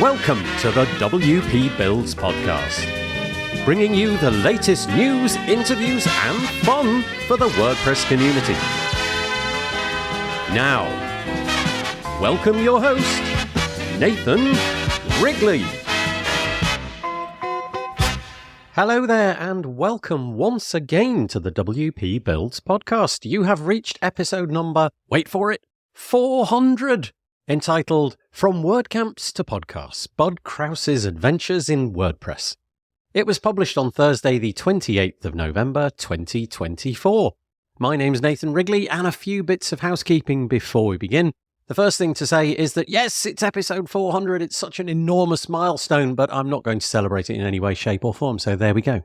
Welcome to the WP Builds podcast, bringing you the latest news, interviews, and fun for the WordPress community. Now, welcome your host, Nathan Wrigley. Hello there, and welcome once again to the WP Builds podcast. You have reached episode number, wait for it, 400. Entitled From WordCamps to Podcasts, Bud Kraus's Adventures in WordPress. It was published on Thursday the 28th of November 2024. My name's Nathan Wrigley, and a few bits of housekeeping before we begin. The first thing to say is that yes, it's episode 400, it's such an enormous milestone, but I'm not going to celebrate it in any way, shape or form, so there we go.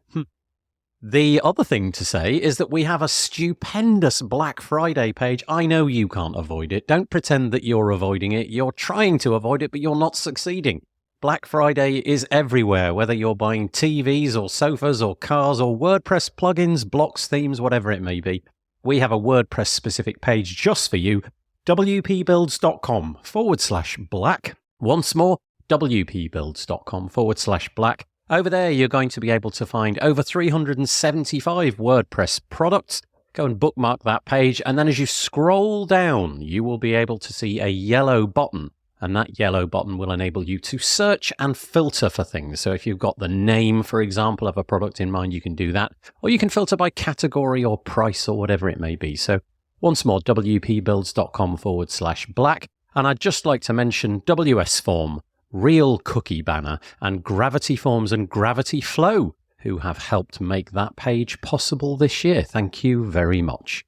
The other thing to say is that we have a stupendous Black Friday page. I know you can't avoid it. Don't pretend that you're avoiding it. You're trying to avoid it, but you're not succeeding. Black Friday is everywhere, whether you're buying TVs or sofas or cars or WordPress plugins, blocks, themes, whatever it may be. We have a WordPress specific page just for you. wpbuilds.com/black. Once more, wpbuilds.com/black. Over there, you're going to be able to find over 375 WordPress products. Go and bookmark that page, and then as you scroll down, you will be able to see a yellow button, and that yellow button will enable you to search and filter for things. So if you've got the name, for example, of a product in mind, you can do that, or you can filter by category or price or whatever it may be. So once more, wpbuilds.com/black, and I'd just like to mention WS Form, Real Cookie Banner, and Gravity Forms and Gravity Flow, who have helped make that page possible this year. Thank you very much.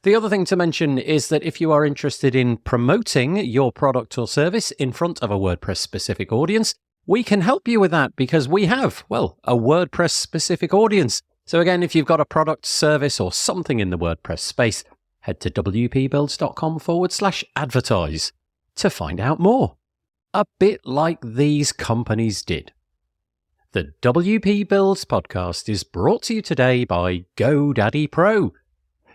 The other thing to mention is that if you are interested in promoting your product or service in front of a WordPress-specific audience, we can help you with that because we have, well, a WordPress-specific audience. So again, if you've got a product, service, or something in the WordPress space, head to wpbuilds.com/advertise to find out more. A bit like these companies did. The WP Builds podcast is brought to you today by GoDaddy Pro.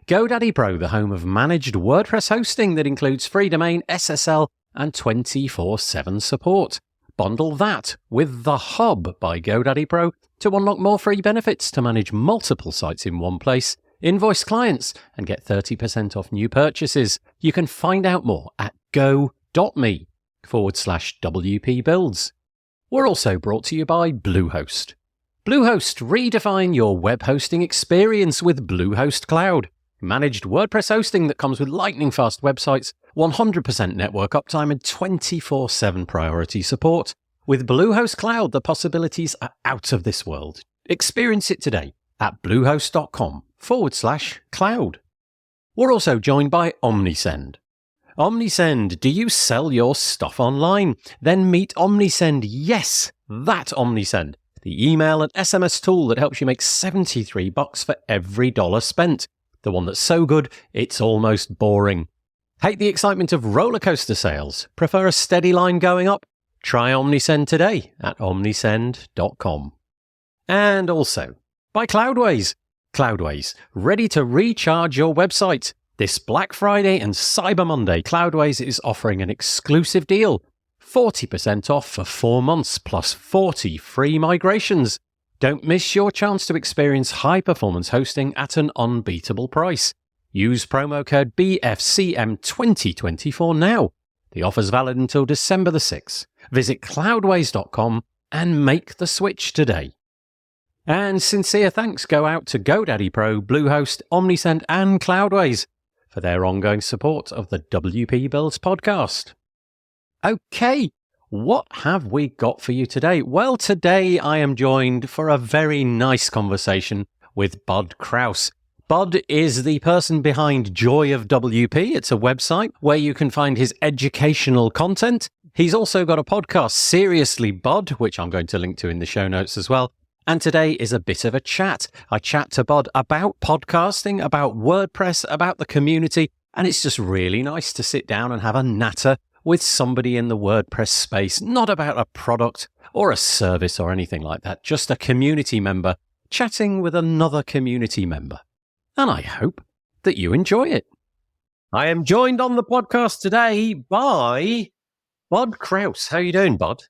GoDaddy Pro, the home of managed WordPress hosting that includes free domain, SSL, and 24/7 support. Bundle that with The Hub by GoDaddy Pro to unlock more free benefits to manage multiple sites in one place, invoice clients, and get 30% off new purchases. You can find out more at go.me/WP Builds. We're also brought to you by Bluehost. Bluehost, redefine your web hosting experience with Bluehost Cloud. Managed WordPress hosting that comes with lightning-fast websites, 100% network uptime, and 24/7 priority support. With Bluehost Cloud, the possibilities are out of this world. Experience it today at bluehost.com/cloud. We're also joined by Omnisend. Omnisend, do you sell your stuff online? Then meet Omnisend. Yes, that Omnisend, the email and SMS tool that helps you make $73 for every dollar spent. The one that's so good, it's almost boring. Hate the excitement of roller coaster sales? Prefer a steady line going up? Try Omnisend today at omnisend.com. And also by Cloudways. Cloudways, ready to recharge your website. This Black Friday and Cyber Monday, Cloudways is offering an exclusive deal. 40% off for 4 months plus 40 free migrations. Don't miss your chance to experience high-performance hosting at an unbeatable price. Use promo code BFCM2024 now. The offer's valid until December the 6th. Visit cloudways.com and make the switch today. And sincere thanks go out to GoDaddy Pro, Bluehost, Omnisend, and Cloudways for their ongoing support of the WP Builds podcast. Okay, what have we got for you today? Well, today I am joined for a very nice conversation with Bud Kraus. Bud is the person behind Joy of WP. It's a website where you can find his educational content. He's also got a podcast, Seriously Bud, which I'm going to link to in the show notes as well. And today is a bit of a chat. I chat to Bud about podcasting, about WordPress, about the community, and it's just really nice to sit down and have a natter with somebody in the WordPress space, not about a product or a service or anything like that, just a community member chatting with another community member. And I hope that you enjoy it. I am joined on the podcast today by Bud Kraus. How are you doing, Bud?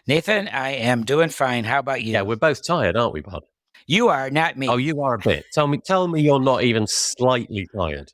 Nathan, I am doing fine. How about you? Yeah, we're both tired, aren't we, Bud? You are, not me. Oh, you are a bit. Tell me you're not even slightly tired.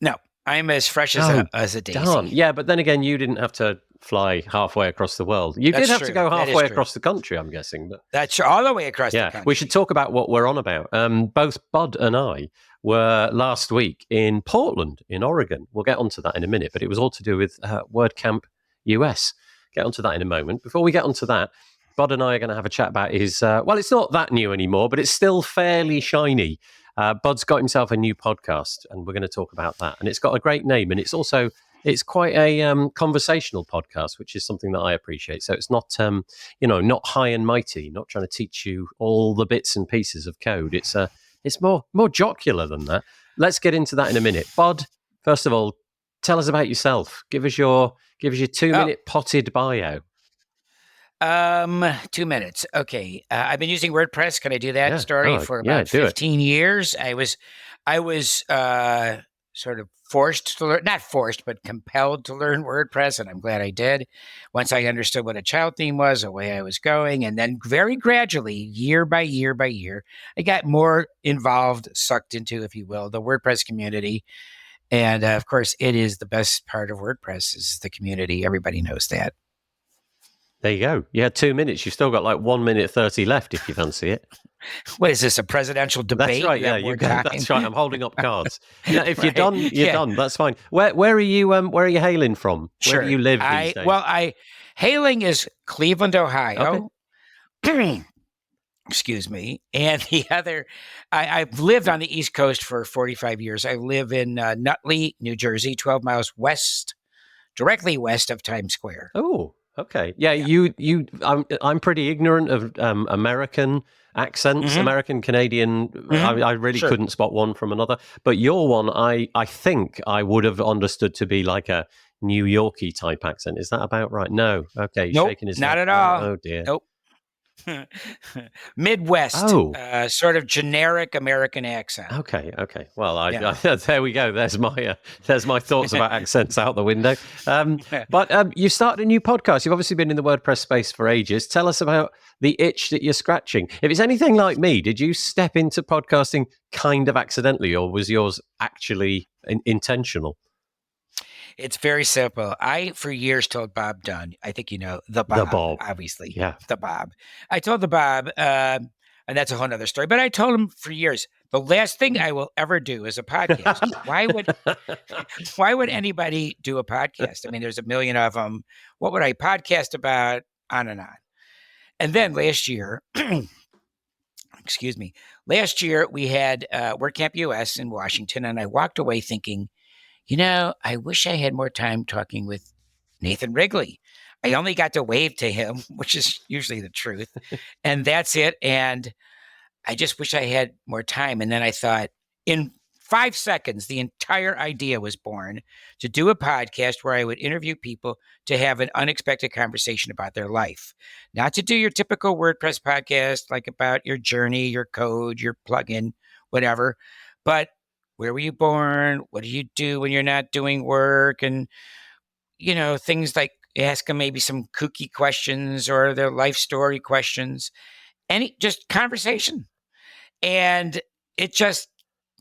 No, I'm as fresh as a daisy. Darn. Yeah, but then again, you didn't have to fly halfway across the world. You That's did have true. to go That is halfway true. across the country, I'm guessing. But That's all the way across the country. we should talk about what we're on about. Both Bud and I were last week in Portland, in Oregon. We'll get onto that in a minute, but it was all to do with WordCamp US. Get onto that in a moment. Before we get onto that, Bud and I are going to have a chat about his, well, it's not that new anymore, but it's still fairly shiny. Bud's got himself a new podcast, and we're going to talk about that. And it's got a great name, and it's quite a conversational podcast, which is something that I appreciate. So it's not, not high and mighty, not trying to teach you all the bits and pieces of code. It's more jocular than that. Let's get into that in a minute. Bud, first of all, tell us about yourself. Give us your 2-minute potted bio. 2 minutes. Okay. I've been using WordPress. Can I do that story for about 15 years? I was sort of forced to learn, not forced, but compelled to learn WordPress. And I'm glad I did. Once I understood what a child theme was, the way I was going. And then very gradually, year by year by year, I got more involved, sucked into, if you will, the WordPress community. And of course, it is the best part of WordPress is the community. Everybody knows that. There you go. You had 2 minutes. You've still got like 1 minute 30 left if you fancy it. What is this, a presidential debate? That's right. Yeah, that's right. I'm holding up cards. Yeah, if you're done, you're done. That's fine. Where are you? Where are you hailing from? Sure. Where do you live these days? Well, hailing is Cleveland, Ohio. Okay. Excuse me. And the other, I've lived on the East Coast for 45 years. I live in Nutley, New Jersey, 12 miles west, directly west of Times Square. Oh. Okay. Yeah. I'm pretty ignorant of American accents, American, Canadian. I really couldn't spot one from another. But your one, I think I would have understood to be like a New Yorkie type accent. Is that about right? No. Okay. Nope, shaking his not head. at all. Oh dear. Nope. Midwest, sort of generic American accent. Okay. Well, there we go. There's my thoughts about accents out the window. But you started a new podcast. You've obviously been in the WordPress space for ages. Tell us about the itch that you're scratching. If it's anything like me, did you step into podcasting kind of accidentally, or was yours actually intentional? It's very simple. I, for years, told Bob Dunn, I think you know, the Bob, obviously. Yeah. The Bob. I told the Bob, and that's a whole other story, but I told him for years, the last thing I will ever do is a podcast. Why would anybody do a podcast? I mean, there's a million of them. What would I podcast about? On and on. And then last year, last year we had WordCamp US in Washington, and I walked away thinking, I wish I had more time talking with Nathan Wrigley. I only got to wave to him, which is usually the truth. And that's it. And I just wish I had more time. And then I thought, in 5 seconds, the entire idea was born to do a podcast where I would interview people to have an unexpected conversation about their life. Not to do your typical WordPress podcast, like about your journey, your code, your plugin, whatever, but where were you born? What do you do when you're not doing work? And, things like ask them maybe some kooky questions or their life story questions. Just conversation. And it just,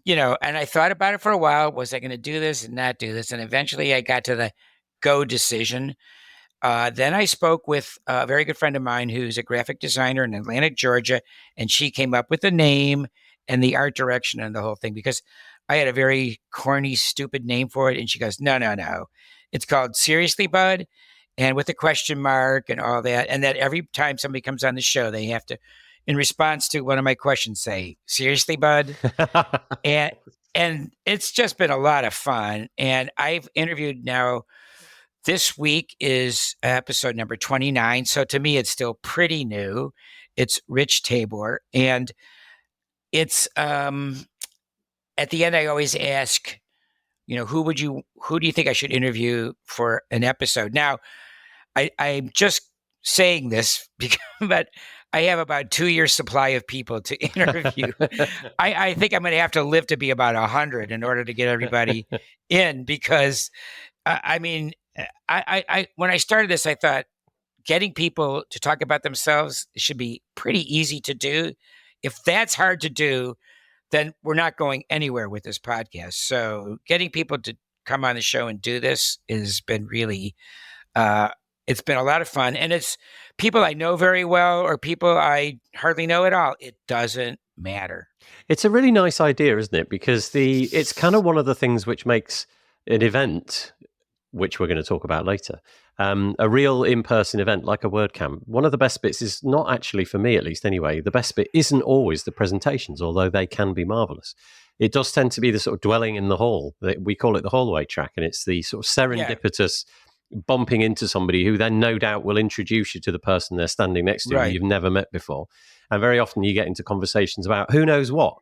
and I thought about it for a while. Was I going to do this and not do this? And eventually I got to the go decision. Then I spoke with a very good friend of mine who's a graphic designer in Atlanta, Georgia, and she came up with the name and the art direction and the whole thing, because I had a very corny, stupid name for it. And she goes, no. It's called Seriously, Bud, and with a question mark and all that. And that every time somebody comes on the show, they have to, in response to one of my questions, say, Seriously, Bud? and it's just been a lot of fun. And I've interviewed now, this week is episode number 29. So to me, it's still pretty new. It's Rich Tabor. And it's, at the end, I always ask, who do you think I should interview for an episode? Now, I'm just saying this because, but I have about 2 years supply of people to interview. I think I'm going to have to live to be about 100 in order to get everybody in, because, when I started this, I thought, getting people to talk about themselves should be pretty easy to do. If that's hard to do, then we're not going anywhere with this podcast. So getting people to come on the show and do this has been really, it's been a lot of fun. And it's people I know very well or people I hardly know at all. It doesn't matter. It's a really nice idea, isn't it? Because it's kind of one of the things which makes an event, which we're going to talk about later, a real in-person event like a WordCamp. One of the best bits is not actually, for me at least anyway, the best bit isn't always the presentations, although they can be marvelous. It does tend to be the sort of dwelling in the hall. We call it the hallway track, and it's the sort of serendipitous bumping into somebody who then no doubt will introduce you to the person they're standing next to who you've never met before. And very often you get into conversations about who knows what.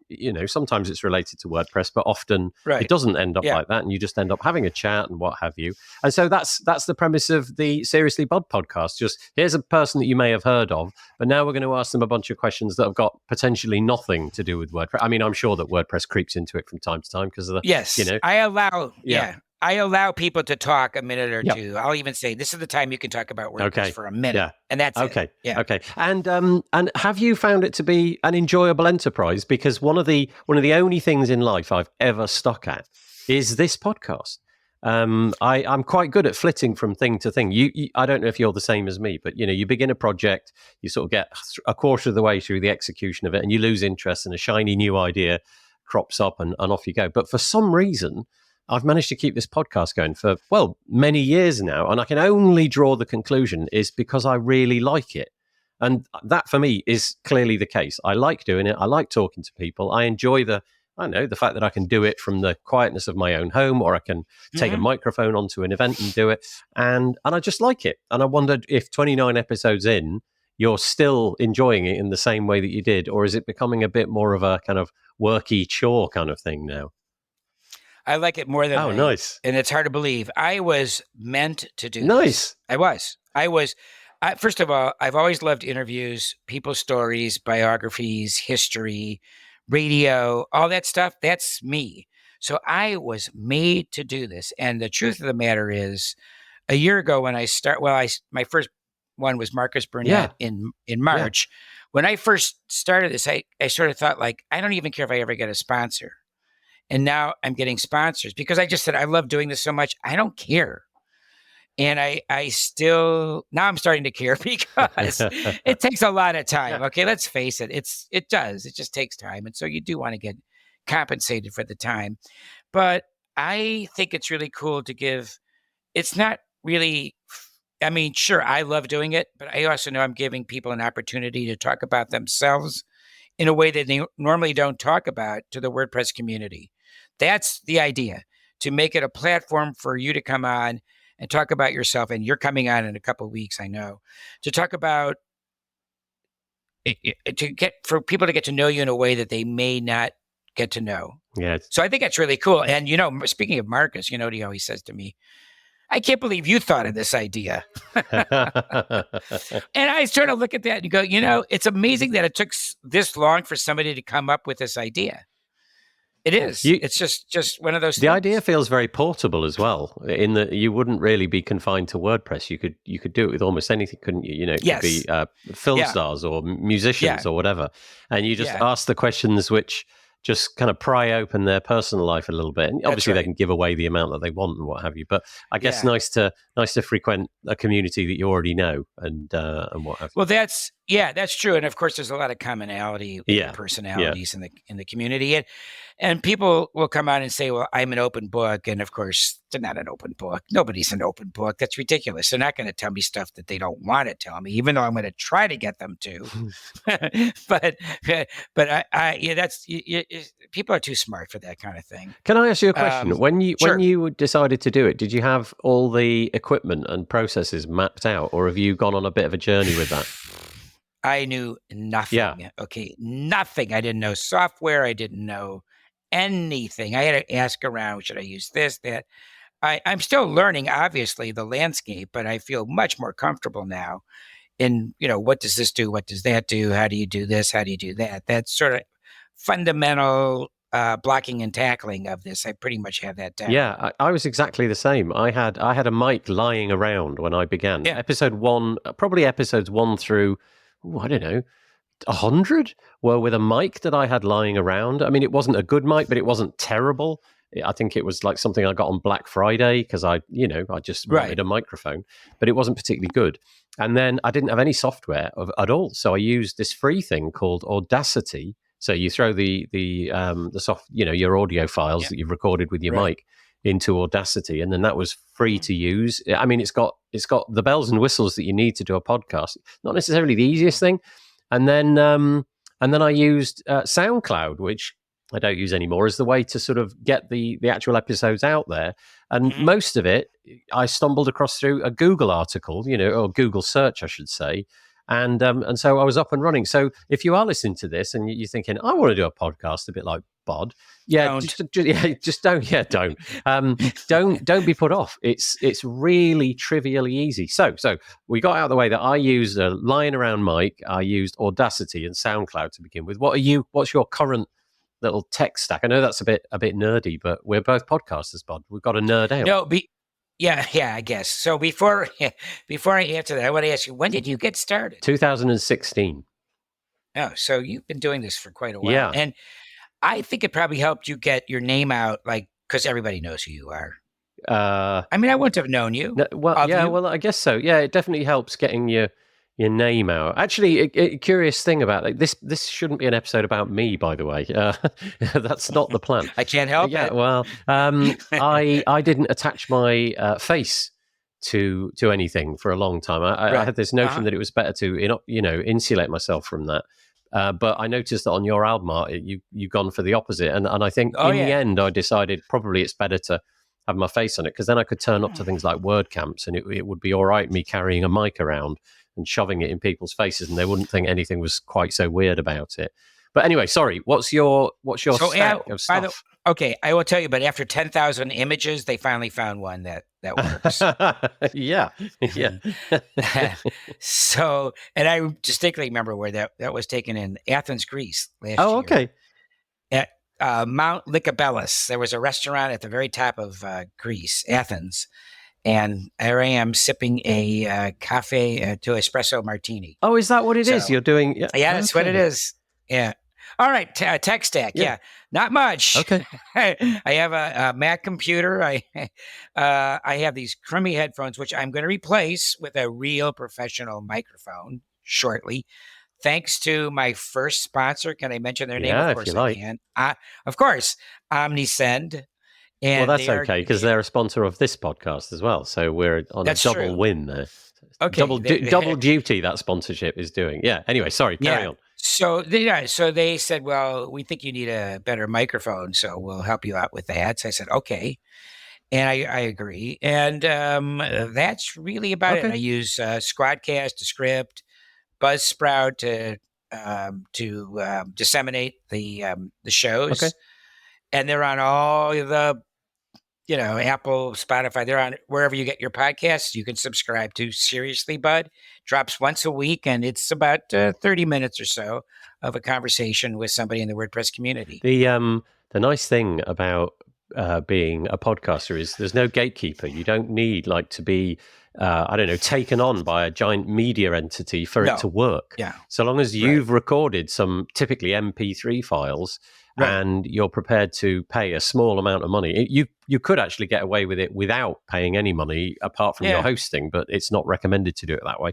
Sometimes it's related to WordPress, but often it doesn't end up like that. And you just end up having a chat and what have you. And so that's the premise of the Seriously Bud podcast. Just here's a person that you may have heard of, but now we're going to ask them a bunch of questions that have got potentially nothing to do with WordPress. I mean, I'm sure that WordPress creeps into it from time to time because of the, I allow people to talk a minute or two. I'll even say, this is the time you can talk about WordPress for a minute. Yeah. And that's it. Okay. And have you found it to be an enjoyable enterprise? Because one of the only things in life I've ever stuck at is this podcast. I'm quite good at flitting from thing to thing. I don't know if you're the same as me, but you begin a project, you sort of get a quarter of the way through the execution of it and you lose interest and a shiny new idea crops up and off you go. But for some reason, I've managed to keep this podcast going for, many years now. And I can only draw the conclusion is because I really like it. And that for me is clearly the case. I like doing it. I like talking to people. I enjoy the fact that I can do it from the quietness of my own home, or I can take a microphone onto an event and do it. And I just like it. And I wondered if 29 episodes in, you're still enjoying it in the same way that you did, or is it becoming a bit more of a kind of worky chore kind of thing now? I like it more than nice. And it's hard to believe. I was meant to do this. I was. First of all, I've always loved interviews, people's stories, biographies, history, radio, all that stuff. That's me. So I was made to do this. And the truth of the matter is, a year ago when my first one was Marcus Burnett in March. Yeah. When I first started this, I sort of thought, like, I don't even care if I ever get a sponsor. And now I'm getting sponsors because I just said, I love doing this so much. I don't care. And I still, now I'm starting to care because it takes a lot of time. Okay, let's face it. It does. It just takes time. And so you do want to get compensated for the time. But I think it's really cool to give, it's not really, I mean, sure, I love doing it, but I also know I'm giving people an opportunity to talk about themselves in a way that they normally don't talk about to the WordPress community. That's the idea, to make it a platform for you to come on and talk about yourself. And you're coming on in a couple of weeks, I know, to talk about, for people to get to know you in a way that they may not get to know. Yeah. So I think that's really cool. And, speaking of Marcus, what he always says to me, I can't believe you thought of this idea. And I sort of look at that and go, it's amazing that it took this long for somebody to come up with this idea. It is. It's just one of those things. The idea feels very portable as well, in that you wouldn't really be confined to WordPress. You could do it with almost anything, couldn't you? It could be film stars or musicians or whatever. And you just ask the questions which just kind of pry open their personal life a little bit. And obviously they can give away the amount that they want and what have you. But I guess nice to frequent a community that you already know and what have you. Well, that's true. And of course there's a lot of commonality with personalities in the community. And people will come on and say, well, I'm an open book. And of course, they're not an open book. Nobody's an open book. That's ridiculous. They're not going to tell me stuff that they don't want to tell me, even though I'm going to try to get them to. but people are too smart for that kind of thing. Can I ask you a question? When you decided to do it, did you have all the equipment and processes mapped out, or have you gone on a bit of a journey with that? I knew nothing. Yeah. Okay, nothing. I didn't know software. I didn't know anything. I had to ask around. Should I use this, that? I'm still learning, obviously, the landscape, but I feel much more comfortable now in, what does this do? What does that do? How do you do this? How do you do that? That's sort of fundamental blocking and tackling of this. I pretty much have that down. Yeah, I was exactly the same. I had a mic lying around when I began. Yeah. Episode 1, probably episodes 1 through, I don't know, 100 were with a mic that I had lying around. I mean, it wasn't a good mic, but it wasn't terrible. I think it was like something I got on Black Friday because I just wanted a microphone, but it wasn't particularly good. And then I didn't have any software at all, so I used this free thing called Audacity. So you throw the soft, your audio files that you've recorded with your mic into Audacity, and then that was free to use. I mean, it's got the bells and whistles that you need to do a podcast. Not necessarily the easiest thing. And then I used SoundCloud, which I don't use anymore, as the way to sort of get the actual episodes out there. And most of it, I stumbled across through a Google article, or Google search, I should say. And so I was up and running. So if you are listening to this and you're thinking, I want to do a podcast a bit like Bud, just don't. Don't be put off. It's really trivially easy. So we got out of the way that I used a lying around mic. I used Audacity and SoundCloud to begin with. What's your current little tech stack? I know that's a bit nerdy, but we're both podcasters, Bud. We've got to nerd out. No, yeah, I guess. So before I answer that, I want to ask you, when did you get started? 2016. Oh, so you've been doing this for quite a while. Yeah. And I think it probably helped you get your name out, because everybody knows who you are. I mean, I wouldn't have known you. Well, I guess so. Yeah, it definitely helps getting your name out. Actually, a curious thing about this shouldn't be an episode about me, by the way. That's not the plan. I can't help it. Well, I didn't attach my face to anything for a long time. I had this notion that it was better to insulate myself from that. But I noticed that on your album art, you've gone for the opposite, and I think the end I decided probably it's better to have my face on it, because then I could turn up to things like WordCamps, and it would be all right me carrying a mic around and shoving it in people's faces, and they wouldn't think anything was quite so weird about it. But anyway, sorry, what's your stack of stuff? Okay, I will tell you, but after 10,000 images, they finally found one that works. Yeah. So, and I distinctly remember where that was taken in Athens, Greece last year. Oh, okay. At Mount Lycabellis. There was a restaurant at the very top of Greece, Athens. And there I am sipping a cafe to espresso martini. Oh, is that what it is you're doing? Yeah, that's what it is. Yeah. All right. Tech stack. Yeah. Not much. Okay. I have a Mac computer. I have these crummy headphones, which I'm going to replace with a real professional microphone shortly. Thanks to my first sponsor. Can I mention their name? Of course I can. Of course, OmniSend. And well, that's okay, because they're a sponsor of this podcast as well. So we're on a double win there. Okay. Double duty that sponsorship is doing. Yeah. Anyway, sorry, carry on. So they said, well, we think you need a better microphone, so we'll help you out with that. So I said, okay. And I agree. And that's really about it. I use Squadcast to script, Buzzsprout to disseminate the shows. Okay. And they're on all the Apple, Spotify, they're on wherever you get your podcasts. You can subscribe to Seriously Bud. Drops once a week, and it's about 30 minutes or so of a conversation with somebody in the WordPress community. The nice thing about being a podcaster is there's no gatekeeper. You don't need to be taken on by a giant media entity for it to work. Yeah. So long as you've recorded some typically MP3 files. Right. And you're prepared to pay a small amount of money. You could actually get away with it without paying any money apart from your hosting, but it's not recommended to do it that way.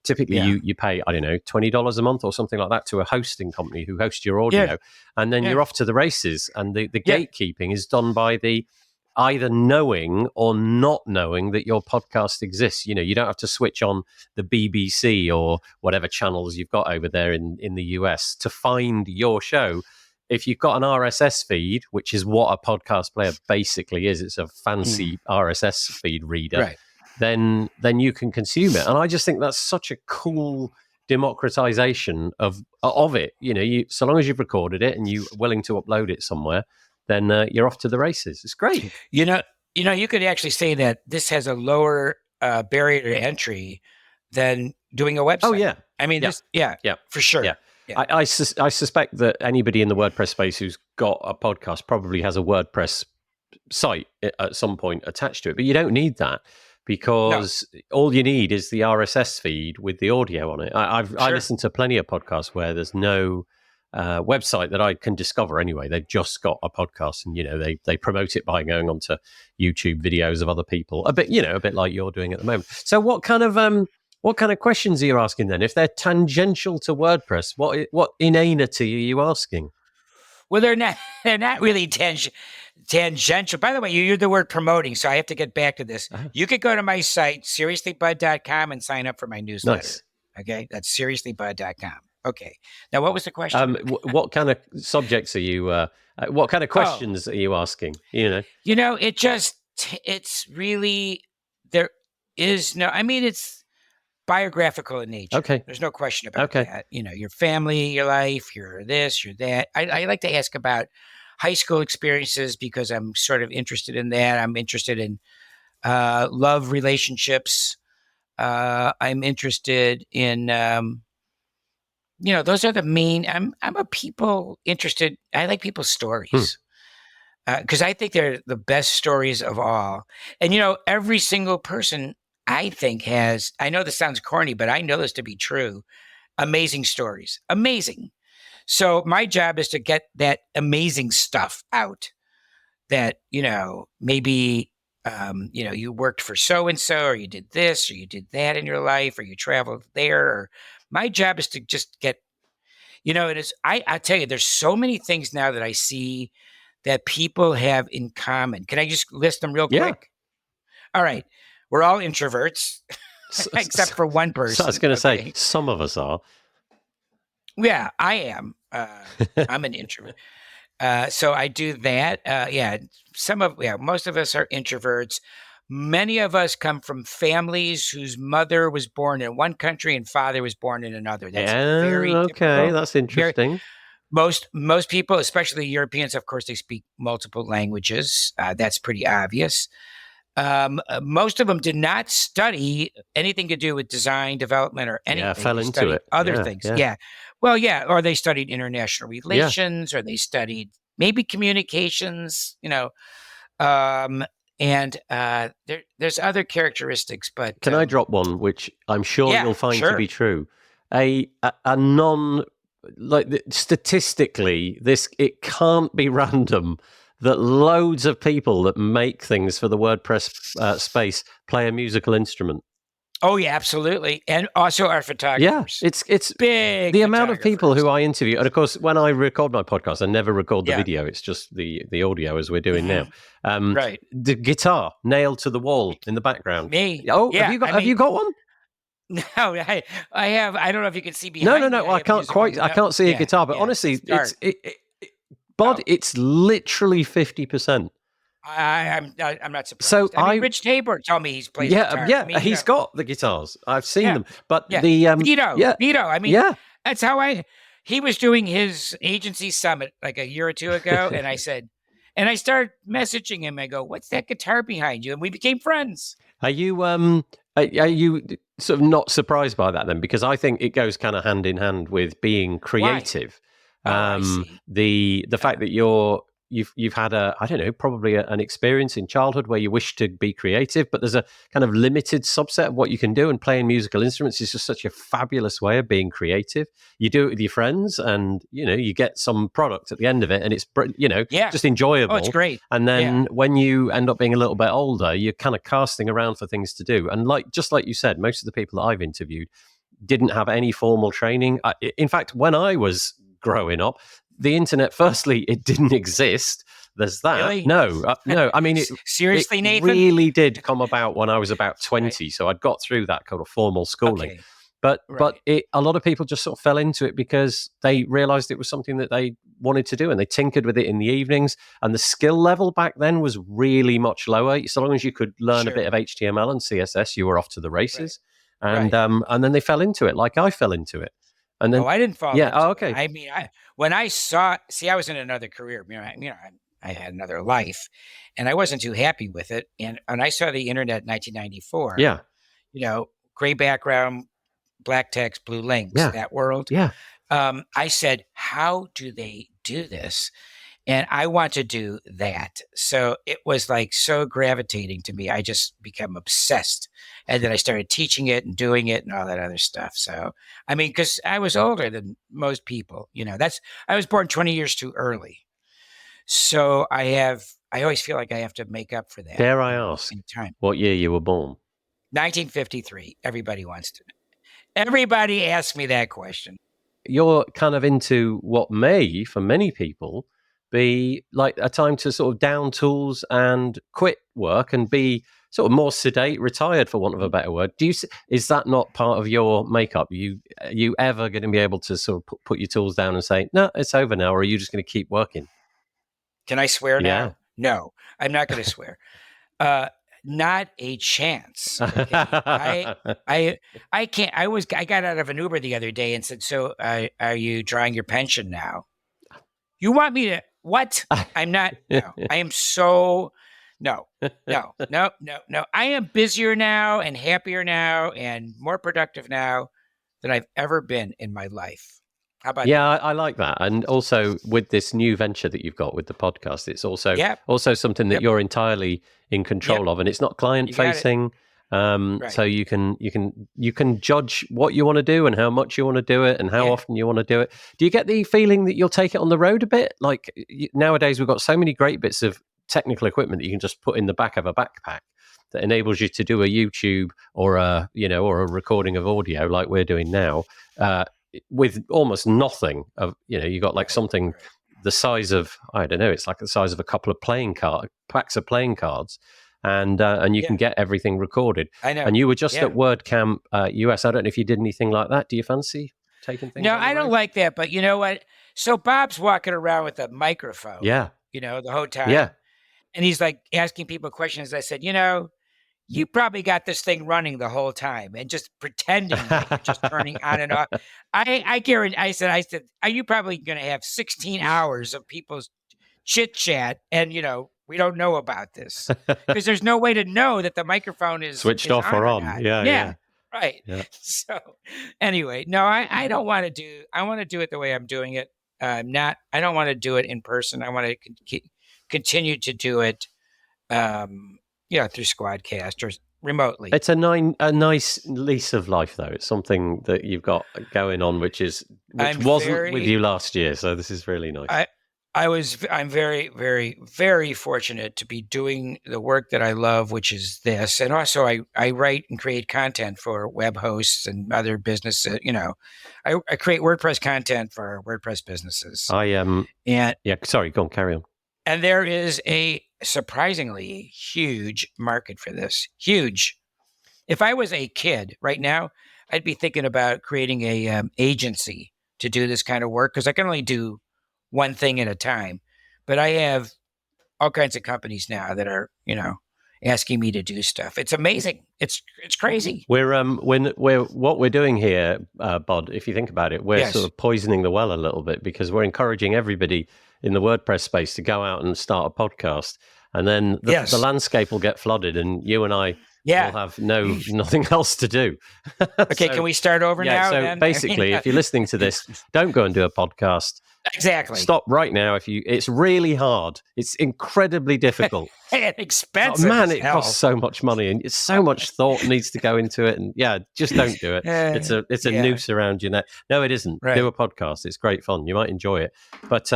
Typically, you pay, $20 a month or something like that to a hosting company who hosts your audio, and then you're off to the races. And the gatekeeping is done by the either knowing or not knowing that your podcast exists. You don't have to switch on the BBC or whatever channels you've got over there in the US to find your show. If you've got an RSS feed, which is what a podcast player basically is, it's a fancy RSS feed reader, then you can consume it. And I just think that's such a cool democratization of it. So long as you've recorded it and you're willing to upload it somewhere, then you're off to the races. It's great. You could actually say that this has a lower barrier to entry than doing a website. Oh, yeah. I mean, for sure. Yeah. Yeah. I suspect that anybody in the WordPress space who's got a podcast probably has a WordPress site at some point attached to it, but you don't need that because all you need is the RSS feed with the audio on it. I Sure. listened to plenty of podcasts where there's no website that I can discover anyway. They've just got a podcast, and they promote it by going onto YouTube videos of other people. A bit like you're doing at the moment. So what kind of questions are you asking then? If they're tangential to WordPress, what inanity are you asking? Well, they're not really tangential. By the way, you used the word promoting, so I have to get back to this. Uh-huh. You could go to my site, seriouslybud.com, and sign up for my newsletter. Nice. Okay, that's seriouslybud.com. Okay. Now, what was the question? What kind of subjects are you? What kind of questions are you asking? It's really, there is no. I mean, it's biographical in nature. Okay. There's no question about that. Your family, your life, your this, your that. I like to ask about high school experiences because I'm sort of interested in that. I'm interested in love relationships. I'm interested in, those are the main. I'm a people interested. I like people's stories because I think they're the best stories of all. And every single person I think has. I know this sounds corny, but I know this to be true. Amazing stories, amazing. So my job is to get that amazing stuff out. That maybe. You worked for so-and-so, or you did this, or you did that in your life, or you traveled there. Or my job is to just get, it is, I tell you, there's so many things now that I see that people have in common. Can I just list them real quick? All right. We're all introverts, except for one person. So I was going to say, some of us are. Yeah, I am. I'm an introvert. So I do that. Most of us are introverts. Many of us come from families whose mother was born in one country and father was born in another. That's very typical. That's interesting. Most people, especially Europeans, of course, they speak multiple languages. That's pretty obvious. Most of them did not study anything to do with design, development, or anything. Yeah, fell into it. Other things. Yeah. Well, yeah. Or they studied international relations, or they studied maybe communications, there's other characteristics. But can I drop one, which I'm sure you'll find to be true? A statistically, it can't be random that loads of people that make things for the WordPress space play a musical instrument. Oh yeah, absolutely, and also our photographers. Yeah, it's big. The amount of people who I interview, and of course, when I record my podcast, I never record the video; it's just the audio as we're doing now. Right, the guitar nailed to the wall in the background. Me? Oh, yeah, have you got one? No, I have. I don't know if you can see behind. No. I can't quite. I can't see a guitar, but honestly, Bud, it's literally 50%. I'm not surprised. So Rich Tabor told me he's played guitar. He's got the guitars. I've seen them, but the Vito. I mean, that's how he was doing his agency summit like a year or two ago, and I started messaging him. I go, "What's that guitar behind you?" And we became friends. Are you sort of not surprised by that then? Because I think it goes kind of hand in hand with being creative. I see. The fact that you've had probably an experience in childhood where you wish to be creative, but there's a kind of limited subset of what you can do, and playing musical instruments is just such a fabulous way of being creative. You do it with your friends, and you get some product at the end of it, and it's just enjoyable. Oh, it's great. And then when you end up being a little bit older, you're kind of casting around for things to do. And just like you said, most of the people that I've interviewed didn't have any formal training. In fact, when I was growing up, the internet, firstly, it didn't exist. There's that. Really? No. I mean, seriously, Nathan, really did come about when I was about 20. Right. So I'd got through that kind of formal schooling. Okay. But a lot of people just sort of fell into it because they realized it was something that they wanted to do, and they tinkered with it in the evenings. And the skill level back then was really much lower. So long as you could learn a bit of HTML and CSS, you were off to the races. Right. And then they fell into it, like I fell into it. And then, I didn't fall. Yeah. Oh, okay. I mean, when I saw, I was in another career. I had another life, and I wasn't too happy with it. And I saw the internet in 1994. Yeah. Gray background, black text, blue links, Yeah. that world. Yeah. I said, how do they do this? And I want to do that. So it was like so gravitating to me. I just became obsessed. And then I started teaching it and doing it and all that other stuff. So, I mean, because I was older than most people, I was born 20 years too early. So I always feel like I have to make up for that. Dare I ask in time. what year you were born? 1953. Everybody asks me that question. You're kind of into what may, for many people, be like a time to sort of down tools and quit work and be sort of more sedate, retired, for want of a better word. Is that not part of your makeup? Are you ever going to be able to sort of put your tools down and say, no, it's over now, or are you just going to keep working? Can I swear Yeah. now? No, I'm not going to swear. Not a chance. Okay? I can't. I got out of an Uber the other day and said, "So, are you drawing your pension now? You want me to what? I'm not. No, I am so. No. I am busier now and happier now and more productive now than I've ever been in my life. How about that? I like that. And also with this new venture that you've got with the podcast, it's also Yep. also something that Yep. you're entirely in control of, and it's not client facing. Right. So you can judge what you want to do and how much you want to do it and how often you want to do it. Do you get the feeling that you'll take it on the road a bit? Like nowadays, we've got so many great bits of technical equipment that you can just put in the back of a backpack that enables you to do a YouTube or a recording of audio like we're doing now. With almost nothing of, you got like something the size of, I don't know, it's like the size of a couple of packs of playing cards, and you can get everything recorded. I know. And you were just at WordCamp US. I don't know if you did anything like that. Do you fancy taking things? No, I don't like that. But you know what? So Bob's walking around with a microphone. Yeah. The whole time. Yeah. And he's like asking people questions. I said, you probably got this thing running the whole time and just pretending that you're just turning on and off. I guarantee. I said, are you probably going to have 16 hours of people's chit chat? And we don't know about this because there's no way to know that the microphone is switched off or on. Yeah. Right. Yeah. So anyway, no, I don't want to do. I want to do it the way I'm doing it. I don't want to do it in person. I want to continue to do it. Through Squadcast or remotely. It's a nice lease of life, though. It's something that you've got going on, which wasn't with you last year. So this is really nice. I'm very, very, very fortunate to be doing the work that I love, which is this. And also I write and create content for web hosts and other businesses. I create WordPress content for WordPress businesses. Sorry, go on, carry on. And there is a surprisingly huge market for this. Huge. If I was a kid right now, I'd be thinking about creating a agency to do this kind of work because I can only do one thing at a time. But I have all kinds of companies now that are, asking me to do stuff. It's amazing. It's crazy. We're what we're doing here, Bud. If you think about it, we're sort of poisoning the well a little bit because we're encouraging everybody in the WordPress space to go out and start a podcast, and then the landscape will get flooded, and you and I will have nothing else to do. Okay, can we start over now? So then? basically, if you're listening to this, don't go and do a podcast. Exactly. Stop right now. It's really hard. It's incredibly difficult. And expensive. Man, it costs so much money, and it's so much thought needs to go into it. And just don't do it. It's a noose around your neck. No, it isn't. Right. Do a podcast. It's great fun. You might enjoy it, but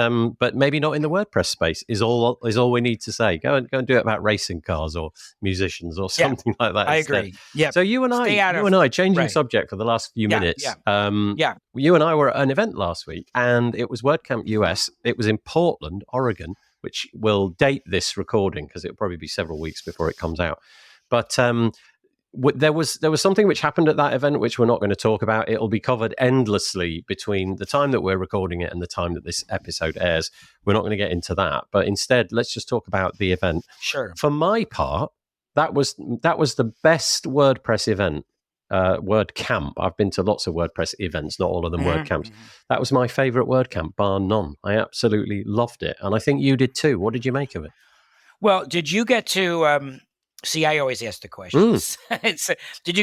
maybe not in the WordPress space. Is all we need to say. Go and do it about racing cars or musicians or something like that. I instead. Agree. Yeah. So you and I changing subject for the last few minutes. You and I were at an event last week, and it was WordCamp US. It was in Portland, Oregon, which will date this recording because it'll probably be several weeks before it comes out. But there was something which happened at that event which we're not going to talk about. It'll be covered endlessly between the time that we're recording it and the time that this episode airs. We're not going to get into that, but instead, let's just talk about the event. Sure. For my part, that was the best WordPress event. WordCamp. I've been to lots of WordPress events, not all of them WordCamps. That was my favorite WordCamp, bar none. I absolutely loved it, and I think you did too. What did you make of it? Well, did you get to See, I always ask the questions. Did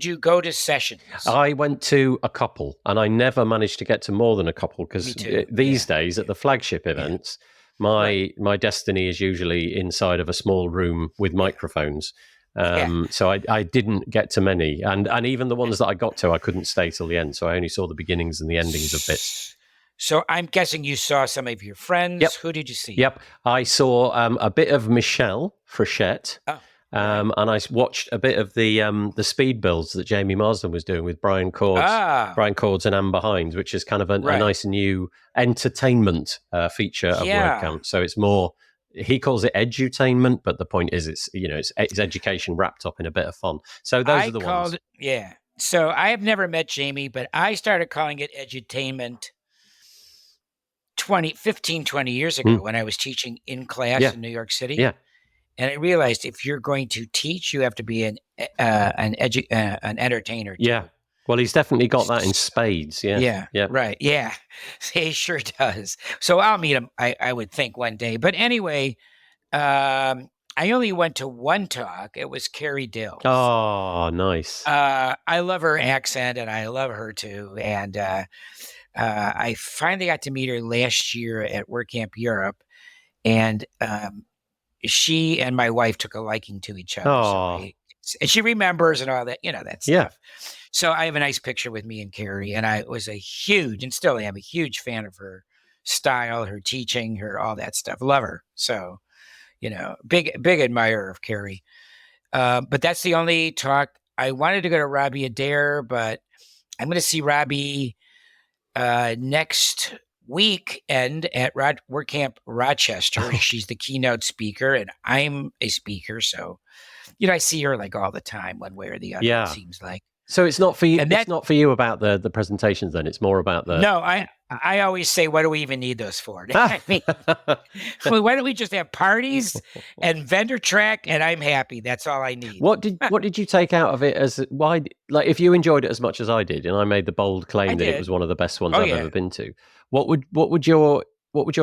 you go to sessions? I went to a couple, and I never managed to get to more than a couple because these days at the flagship events, my destiny is usually inside of a small room with microphones. So I didn't get to many, and even the ones that I got to, I couldn't stay till the end. So I only saw the beginnings and the endings of bits. So I'm guessing you saw some of your friends. Yep. Who did you see? Yep, I saw a bit of Michelle Frechette. Oh. And I watched a bit of the speed builds that Jamie Marsden was doing with Brian Cords and Amber Hines, which is kind of a nice new entertainment feature of WordCamps. So it's more, he calls it edutainment, but the point is it's education wrapped up in a bit of fun. So those are the ones. Yeah. So I have never met Jamie, but I started calling it edutainment 15, 20 years ago when I was teaching in class in New York City. Yeah. And I realized if you're going to teach, you have to be an entertainer too. Yeah. Well, he's definitely got that in spades. Yeah. Yeah. Right. Yeah. He sure does. So I'll meet him, I would think, one day. But anyway, I only went to one talk. It was Carrie Dill. Oh, nice. I love her accent, and I love her too. And I finally got to meet her last year at WordCamp Europe. And she and my wife took a liking to each other. Oh. And she remembers and all that, that stuff. Yeah. So I have a nice picture with me and Carrie, and I was a huge fan of her style, her teaching, her all that stuff. Love her. So, big admirer of Carrie. But that's the only talk. I wanted to go to Robbie Adair, but I'm going to see Robbie next weekend at WordCamp Rochester. She's the keynote speaker, and I'm a speaker, so I see her like all the time, one way or the other. It seems like. So it's not for you. It's not for you about the presentations. Then it's more about the. No, I always say, what do we even need those for? I mean, why don't we just have parties and vendor track, and I'm happy. That's all I need. What did you take out of it? If you enjoyed it as much as I did, and I made the bold claim that it was one of the best ones I've ever been to. What would your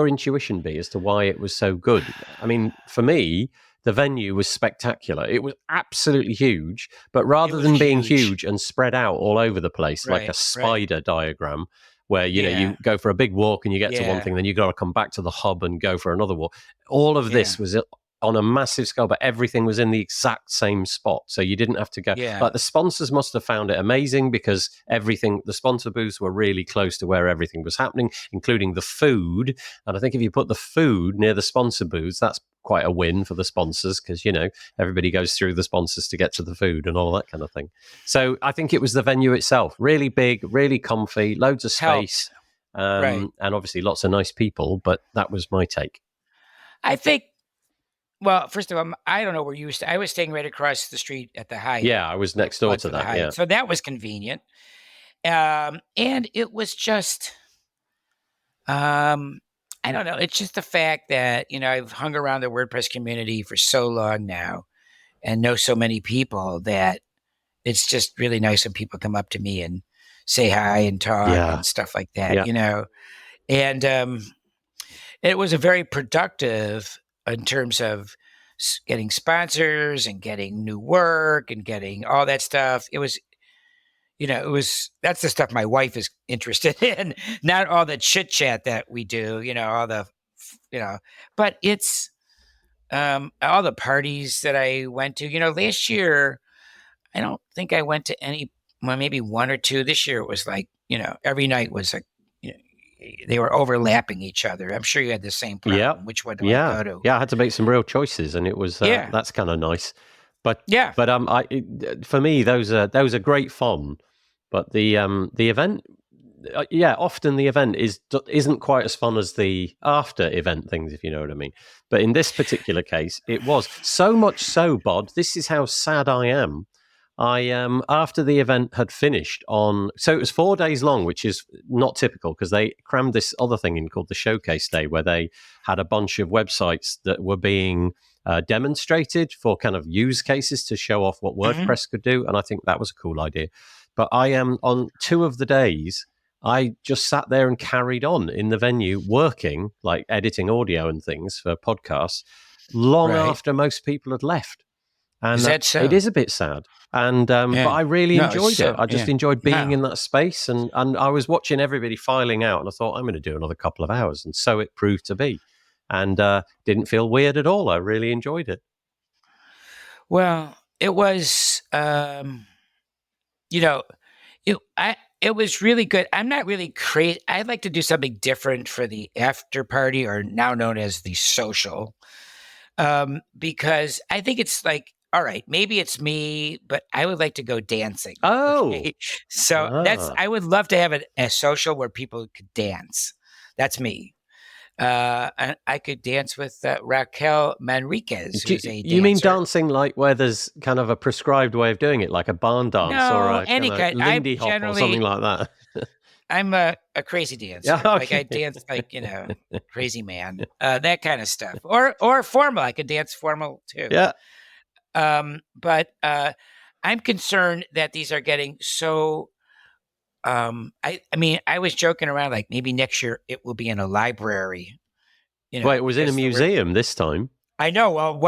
intuition be as to why it was so good? I mean, for me, the venue was spectacular. It was absolutely huge, but rather than being huge and spread out all over the place like a spider diagram, where you go for a big walk and you get to one thing, then you got to come back to the hub and go for another walk. All of this was on a massive scale, but everything was in the exact same spot. So you didn't have to go. Like the sponsors must have found it amazing because the sponsor booths were really close to where everything was happening, including the food. And I think if you put the food near the sponsor booths, that's quite a win for the sponsors because, everybody goes through the sponsors to get to the food and all that kind of thing. So I think it was the venue itself, really big, really comfy, loads of space, and obviously lots of nice people. But that was my take. I think, well, first of all, I don't know where you were. I was staying right across the street at the Hyatt. Yeah, I was next door to that. Yeah. So that was convenient. And it was just, I don't know. It's just the fact that, I've hung around the WordPress community for so long now and know so many people that it's just really nice when people come up to me and say hi and talk and stuff like that, And it was a very productive in terms of getting sponsors and getting new work and getting all that stuff. It was, that's the stuff my wife is interested in, not all the chit chat that we do, but it's all the parties that I went to, last year, I don't think I went to any, well, maybe one or two. This year it was like, every night was like, they were overlapping each other. I'm sure you had the same problem. Yeah. Which one do I go to? Yeah, I had to make some real choices, and it was that's kind of nice. But for me, those are great fun. But the event, often the event isn't quite as fun as the after event things, if you know what I mean. But in this particular case, it was so much so, Bud. This is how sad I am. After the event had finished so it was 4 days long, which is not typical because they crammed this other thing in called the Showcase Day, where they had a bunch of websites that were being demonstrated for kind of use cases to show off what WordPress could do. And I think that was a cool idea. But I am on 2 of the days, I just sat there and carried on in the venue working, like editing audio and things for podcasts, long after most people had left. And Is that so? it is a bit sad. And but I really enjoyed it. I just enjoyed being in that space, and I was watching everybody filing out, and I thought I'm going to do another couple of hours, and so it proved to be, and didn't feel weird at all. I really enjoyed it. Well, it was, it was really good. I'm not really crazy. I'd like to do something different for the after party, or now known as the social, because I think it's like, all right, maybe it's me, but I would like to go dancing. Oh, okay? So I would love to have a social where people could dance. That's me. And I could dance with Raquel Manriquez, who's a dancer. You mean dancing like where there's kind of a prescribed way of doing it, like a barn dance or a any kind of Lindy Hop or something like that? I'm a crazy dancer. Yeah, okay. Like I dance like, crazy man, that kind of stuff. Or formal. I could dance formal too. Yeah. But I'm concerned that these are getting so. I mean, I was joking around like maybe next year it will be in a library. Well, it was in a museum this time. I know. Well,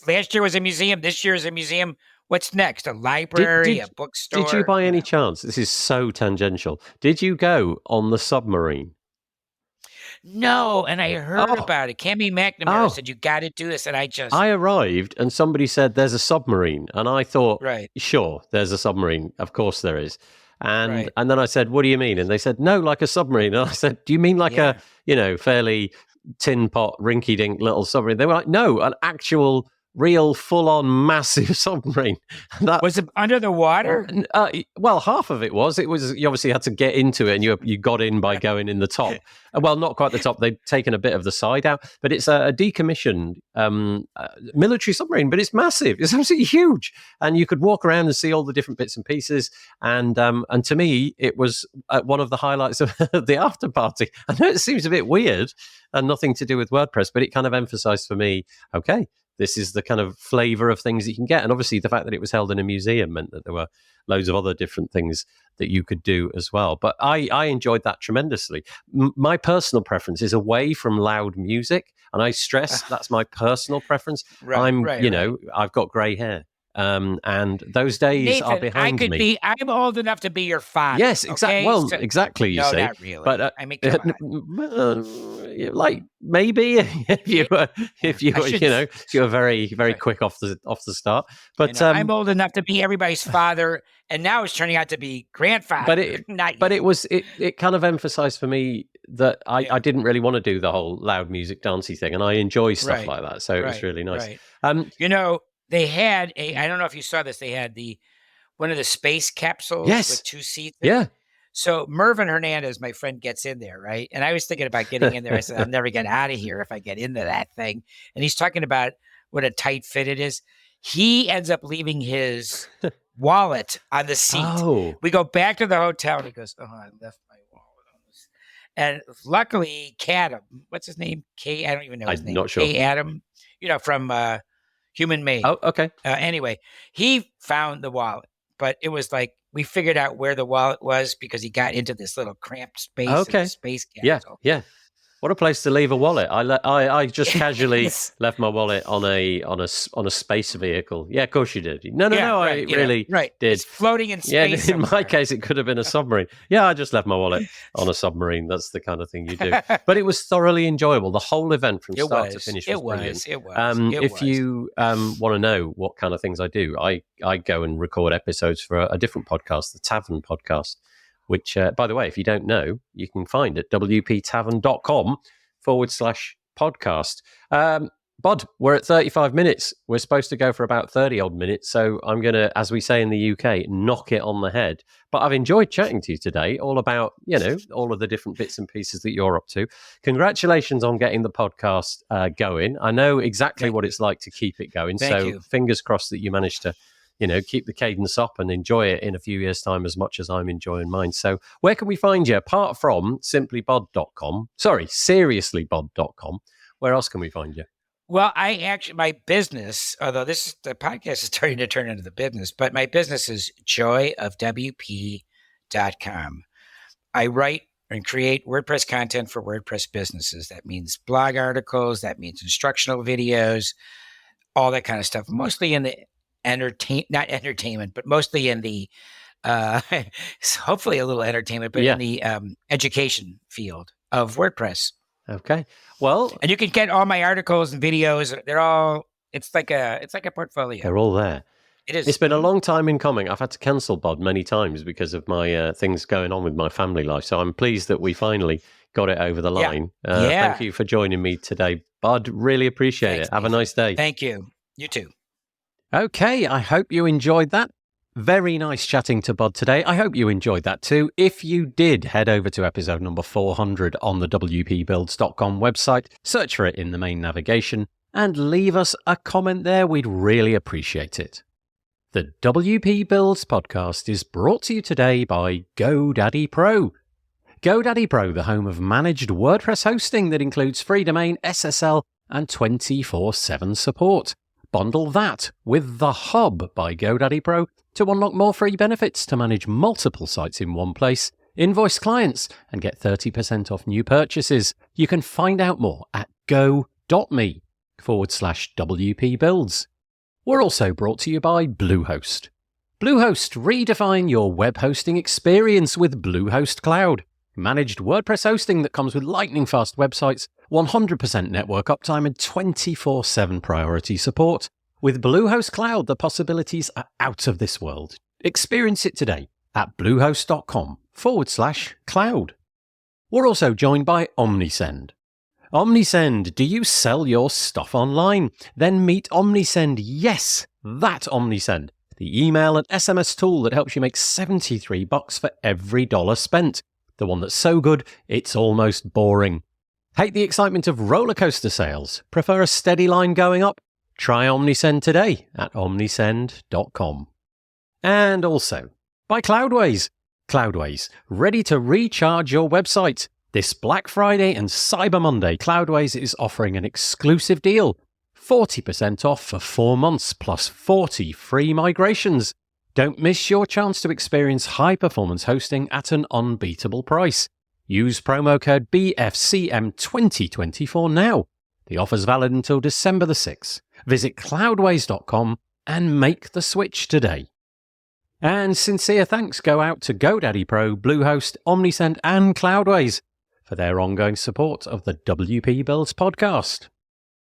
last year was a museum. This year is a museum. What's next? A library, a bookstore? Did you by any chance? This is so tangential. Did you go on the submarine? No, and I heard about it. Cammy McNamara said you got to do this, and I arrived, and somebody said there's a submarine, and I thought, right, sure, there's a submarine. Of course there is. And then I said, what do you mean? And they said, no, like a submarine. And I said, do you mean like a fairly tin pot, rinky dink little submarine? They were like, no, an actual, real, full on, massive submarine. Was it under the water? Well, half of it was. You obviously had to get into it, and you got in by going in the top. Well, not quite the top. They'd taken a bit of the side out, but it's a decommissioned military submarine. But it's massive. It's absolutely huge, and you could walk around and see all the different bits and pieces. And to me, it was one of the highlights of the after party. I know it seems a bit weird and nothing to do with WordPress, but it kind of emphasized for me, okay, this is the kind of flavor of things that you can get. And obviously the fact that it was held in a museum meant that there were loads of other different things that you could do as well. But I enjoyed that tremendously. My personal preference is away from loud music. And I stress that's my personal preference. I've got grey hair. And those days Nathan, are behind me. I'm old enough to be your father. Yes, exactly. Okay? Well, exactly. You say, not really. But I mean, come on. like maybe if you were very very quick off the start. But I'm old enough to be everybody's father, and now it's turning out to be grandfather. But it kind of emphasized for me that I didn't really want to do the whole loud music dancey thing, and I enjoy stuff like that. So it was really nice. Right. They had I don't know if you saw this, they had one of the space capsules with 2 seats. Yeah. So Mervyn Hernandez, my friend, gets in there, right? And I was thinking about getting in there. I said, I'll never get out of here if I get into that thing. And he's talking about what a tight fit it is. He ends up leaving his wallet on the seat. Oh. We go back to the hotel, and he goes, I left my wallet on this. And luckily, Cadam, what's his name? I don't even know his name. Not sure. Adam, from Human Made. Oh, okay. Anyway, he found the wallet, but it was like we figured out where the wallet was because he got into this little cramped space. Okay. Space capsule. Yeah. What a place to leave a wallet. I just casually left my wallet on a space vehicle. Yeah, of course you did. No, I really did. It's floating in space. Yeah, in my case, it could have been a submarine. Yeah, I just left my wallet on a submarine. That's the kind of thing you do. But it was thoroughly enjoyable. The whole event from start to finish was brilliant. It was. If you want to know what kind of things I do, I go and record episodes for a different podcast, the Tavern Podcast, which, by the way, if you don't know, you can find at wptavern.com/podcast. Bud, we're at 35 minutes. We're supposed to go for about 30 odd minutes. So I'm going to, as we say in the UK, knock it on the head. But I've enjoyed chatting to you today all about, all of the different bits and pieces that you're up to. Congratulations on getting the podcast going. I know exactly what it's like to keep it going. Thank you. Fingers crossed that you managed to keep the cadence up and enjoy it in a few years' time as much as I'm enjoying mine. So where can we find you apart from seriouslybud.com, where else can we find you? Well, my business, although the podcast is starting to turn into the business, but my business is joyofwp.com. I write and create WordPress content for WordPress businesses. That means blog articles, that means instructional videos, all that kind of stuff, mostly in the not entertainment, but mostly in the hopefully a little entertainment, but Yeah. in the education field of WordPress. Okay. Well, And you can get all my articles and videos. It's like a portfolio. they're all there. It is. It's been a long time in coming. I've had to cancel Bud many times because of my things going on with my family life. So I'm pleased that we finally got it over the line. Thank you for joining me today, Bud. Really appreciate it. Have a nice day. Thank you. You too. Okay, I hope you enjoyed that. Very nice chatting to Bud today. I hope you enjoyed that too. If you did, head over to episode number 400 on the wpbuilds.com website, search for it in the main navigation, and leave us a comment there. We'd really appreciate it. The WP Builds podcast is brought to you today by GoDaddy Pro. GoDaddy Pro, the home of managed WordPress hosting that includes free domain, SSL, and 24/7 support. Bundle that with The Hub by GoDaddy Pro to unlock more free benefits to manage multiple sites in one place, invoice clients, and get 30% off new purchases. You can find out more at go.me/WP Builds. We're also brought to you by Bluehost. Bluehost, redefine your web hosting experience with Bluehost Cloud. Managed WordPress hosting that comes with lightning-fast websites, 100% network uptime, and 24/7 priority support. With Bluehost Cloud, the possibilities are out of this world. Experience it today at bluehost.com/cloud. We're also joined by Omnisend. Omnisend, do you sell your stuff online? Then meet Omnisend. Yes, that Omnisend. The email and SMS tool that helps you make $73 for every dollar spent. The one that's so good, it's almost boring. Hate the excitement of roller coaster sales? Prefer a steady line going up? Try Omnisend today at omnisend.com. And also by Cloudways. Cloudways, ready to recharge your website. This Black Friday and Cyber Monday, Cloudways is offering an exclusive deal. 40% off for 4 months plus 40 free migrations. Don't miss your chance to experience high-performance hosting at an unbeatable price. Use promo code BFCM2024 now. The offer's valid until December the 6th. Visit cloudways.com and make the switch today. And sincere thanks go out to GoDaddy Pro, Bluehost, Omnisend, and Cloudways for their ongoing support of the WP Builds podcast.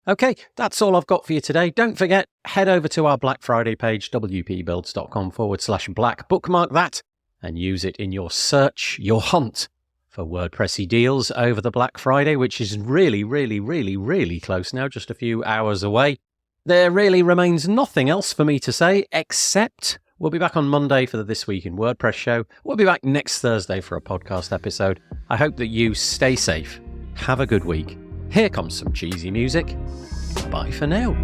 Okay, that's all I've got for you today. Don't forget, head over to our Black Friday page, wpbuilds.com/black, bookmark that, and use it in your search, your hunt for WordPressy deals over the Black Friday, which is really close now, just a few hours away. There really remains nothing else for me to say, except we'll be back on Monday for the This Week in WordPress show. We'll be back next Thursday for a podcast episode. I hope that you stay safe. Have a good week. Here comes some cheesy music. Bye for now.